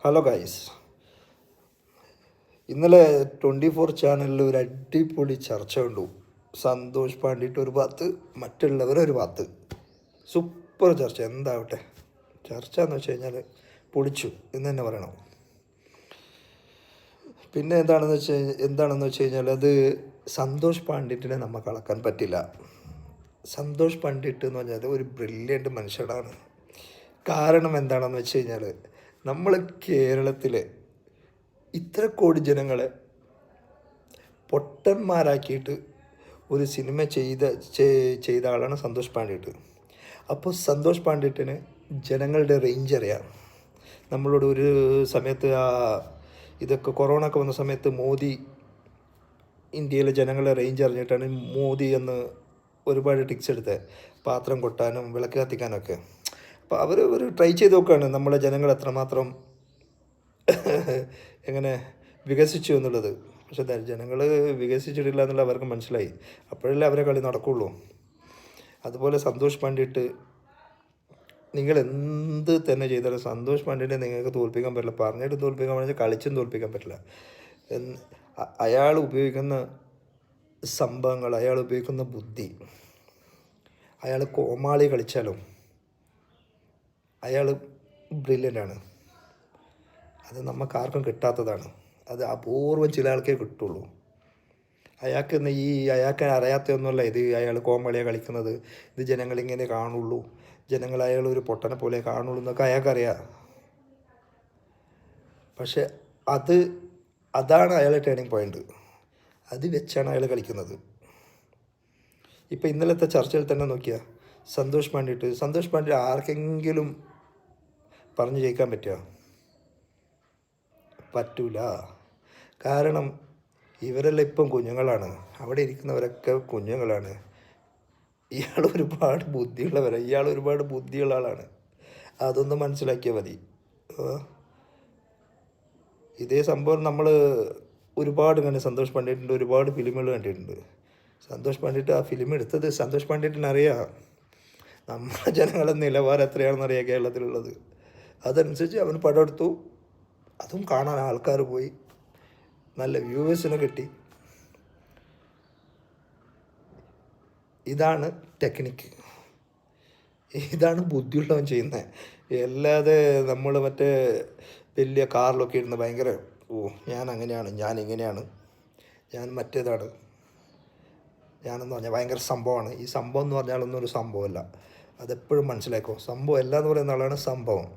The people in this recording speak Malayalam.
ഹലോ ഗൈസ്, ഇന്നലെ 24 ചാനലിൽ ഒരു അടിപൊളി ചർച്ച കണ്ടു. സന്തോഷ് പാണ്ഡിറ്റ് ഒരു ഭാഗത്ത്, മറ്റുള്ളവരൊരു ഭാഗത്ത്. സൂപ്പർ ചർച്ച. എന്താവട്ടെ ചർച്ച എന്ന് വെച്ച് കഴിഞ്ഞാൽ പൊളിച്ചു എന്ന് തന്നെ പറയണം. പിന്നെ എന്താണെന്ന് വെച്ച് കഴിഞ്ഞാൽ അത് സന്തോഷ് പാണ്ഡിറ്റിനെ നമുക്ക് അളക്കാൻ പറ്റില്ല. സന്തോഷ് പാണ്ഡിറ്റ് എന്ന് പറഞ്ഞാൽ ഒരു ബ്രില്യൻ്റ് മനുഷ്യനാണ്. കാരണം എന്താണെന്ന് വെച്ച് കഴിഞ്ഞാൽ നമ്മൾ കേരളത്തിലെ ഇത്ര കോടി ജനങ്ങളെ പൊട്ടന്മാരാക്കിയിട്ട് ഒരു സിനിമ ചെയ്ത ആളാണ് സന്തോഷ് പാണ്ഡിറ്റ്. അപ്പോൾ സന്തോഷ് പാണ്ഡിറ്റിന് ജനങ്ങളുടെ റേഞ്ച് അറിയാം. നമ്മളോട് ഒരു സമയത്ത് ഇതൊക്കെ കൊറോണ ഒക്കെ വന്ന സമയത്ത് മോദി ഇന്ത്യയിലെ ജനങ്ങളുടെ റേഞ്ച് അറിഞ്ഞിട്ടാണ് മോദി എന്ന് ഒരുപാട് ടിക്സ് എടുത്തത്, പാത്രം കൊട്ടാനും വിളക്ക് കത്തിക്കാനൊക്കെ. അപ്പോൾ അവർ ഒരു ട്രൈ ചെയ്ത് നോക്കുകയാണ് നമ്മളെ ജനങ്ങൾ എത്രമാത്രം എങ്ങനെ വികസിച്ചു എന്നുള്ളത്. പക്ഷെ ജനങ്ങൾ വികസിച്ചിട്ടില്ല എന്നുള്ള അവർക്ക് മനസ്സിലായി. അപ്പോഴല്ലേ അവരെ കളി നടക്കുള്ളൂ. അതുപോലെ സന്തോഷ് പാണ്ഡിറ്റ്, നിങ്ങൾ എന്ത് തന്നെ ചെയ്താലും സന്തോഷ് പാണ്ഡിറ്റിനെ നിങ്ങൾക്ക് തോൽപ്പിക്കാൻ പറ്റില്ല. പറഞ്ഞിട്ട് തോൽപ്പിക്കാൻ പറ്റില്ല, കളിച്ചും തോൽപ്പിക്കാൻ പറ്റില്ല. അയാൾ ഉപയോഗിക്കുന്ന സംഭവങ്ങൾ, അയാൾ ഉപയോഗിക്കുന്ന ബുദ്ധി, അയാൾ കോമാളി കളിച്ചാലും അയാൾ ബ്രില്യൻ്റാണ്. അത് നമുക്കാർക്കും കിട്ടാത്തതാണ്. അത് അപൂർവം ചില ആൾക്കേ കിട്ടുള്ളൂ. അയാൾക്ക് അറിയാത്തൊന്നുമല്ല ഇത്. അയാൾ കോമാളിയാണ് കളിക്കുന്നത്, ഇത് ജനങ്ങളിങ്ങനെ കാണുള്ളൂ, ജനങ്ങൾ അയാൾ ഒരു പൊട്ടനെ പോലെ കാണുള്ളൂ എന്നൊക്കെ അയാൾക്കറിയാം. പക്ഷെ അതാണ് അയാളുടെ ടേണിംഗ് പോയിൻ്റ്. അത് വെച്ചാണ് അയാൾ കളിക്കുന്നത്. ഇപ്പം ഇന്നലത്തെ ചർച്ചയിൽ തന്നെ നോക്കിയാൽ സന്തോഷ് പാണ്ഡിറ്റ് ആർക്കെങ്കിലും പറഞ്ഞു ജയിക്കാൻ പറ്റൂല. കാരണം ഇവരെല്ലാം ഇപ്പം കുഞ്ഞുങ്ങളാണ്, അവിടെ ഇരിക്കുന്നവരൊക്കെ കുഞ്ഞുങ്ങളാണ്. ഇയാൾ ഒരുപാട് ബുദ്ധിയുള്ള ആളാണ്. അതൊന്ന് മനസ്സിലാക്കിയാൽ മതി. ഇതേ സംഭവം നമ്മൾ ഒരുപാട് സന്തോഷ് പാണ്ഡിറ്റിൻ്റെ ഒരുപാട് ഫിലിമുകൾ കണ്ടിട്ടുണ്ട്. സന്തോഷ് പാണ്ഡിറ്റ് ആ ഫിലിം എടുത്തത് സന്തോഷ് പാണ്ഡിറ്റിനറിയാം നമ്മുടെ ജനങ്ങളുടെ നിലവാരം എത്രയാണെന്നറിയാം കേരളത്തിലുള്ളത്. അതനുസരിച്ച് അവൻ പടം എടുത്തു. അതും കാണാൻ ആൾക്കാർ പോയി, നല്ല വ്യൂവേഴ്സിനെ കിട്ടി. ഇതാണ് ടെക്നിക്ക്, ഇതാണ് ബുദ്ധിയുള്ളവൻ ചെയ്യുന്നത്. അല്ലാതെ നമ്മൾ മറ്റേ വലിയ കാറിലൊക്കെ ഇരുന്ന് ഭയങ്കര ഞാൻ അങ്ങനെയാണ്, ഞാൻ ഇങ്ങനെയാണ്, ഞാൻ മറ്റേതാണ്, ഞാനെന്ന് പറഞ്ഞാൽ ഭയങ്കര സംഭവമാണ്. ഈ സംഭവം എന്ന് പറഞ്ഞാലൊന്നും ഒരു സംഭവമല്ല. അതെപ്പോഴും മനസ്സിലാക്കോ. സംഭവം അല്ല എന്ന് പറയുന്ന ആളാണ് സംഭവം.